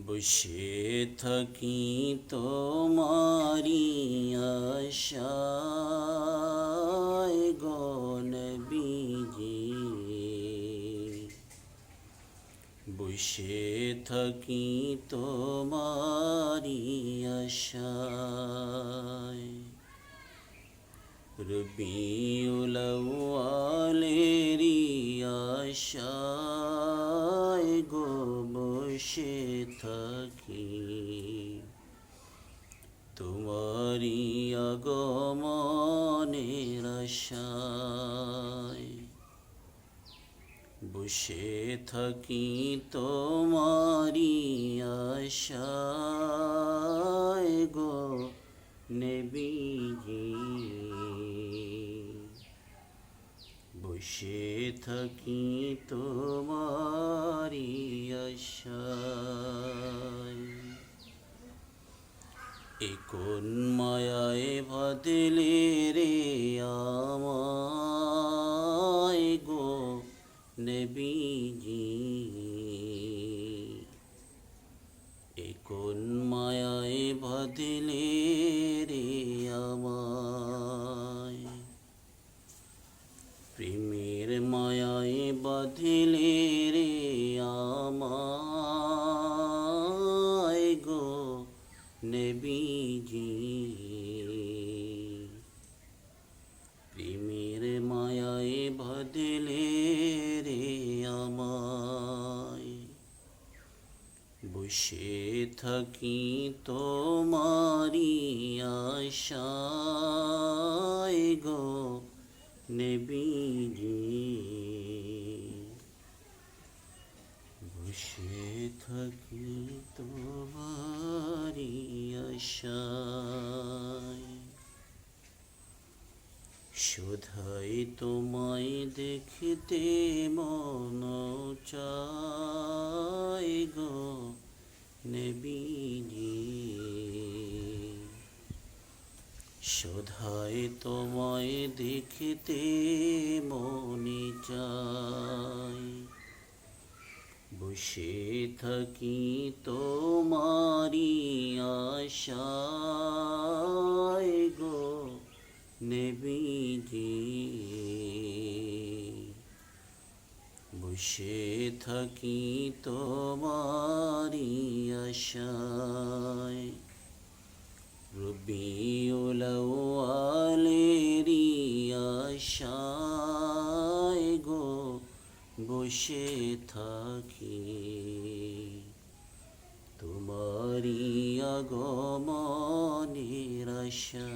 বসে থাকি তোমারি আশায় গো নবীজি, বসে থাকি তোমারি আশায়। রবিউল আউয়ালেরই আশায় গো বসে থাকি তোমারি আগমনের আশায়। বসে থাকি তোমারি আশায় গো নবীজি, বসে থাকি তোমারি আশায়। এ কোন মায়ায় বাঁধলে রে আমায় গো নবীজি, এ কোন মায়ায় বাঁধলে রে আমায়। প্রেমের মায়ায় বাঁধলে রে আমায় গো নবীজি, প্রেমের মায়ায় বাঁধলে রে আমায়। বসে থাকি তোমারি আশায় গো নবীজি, বসে থাকি তোমারি আশায়। শুধুই তোমায় দেখতে মন চায় গো নবীজি, শুধুই তোমায় দেখতে মনে চায়। বসে থাকি তোমারি আশায় গো নবীজি, বসে থাকি তোমারি আশায়। রবিউল আউয়ালেরই আশায় গো বসে থাকি তোমারি আগমনের আশায়।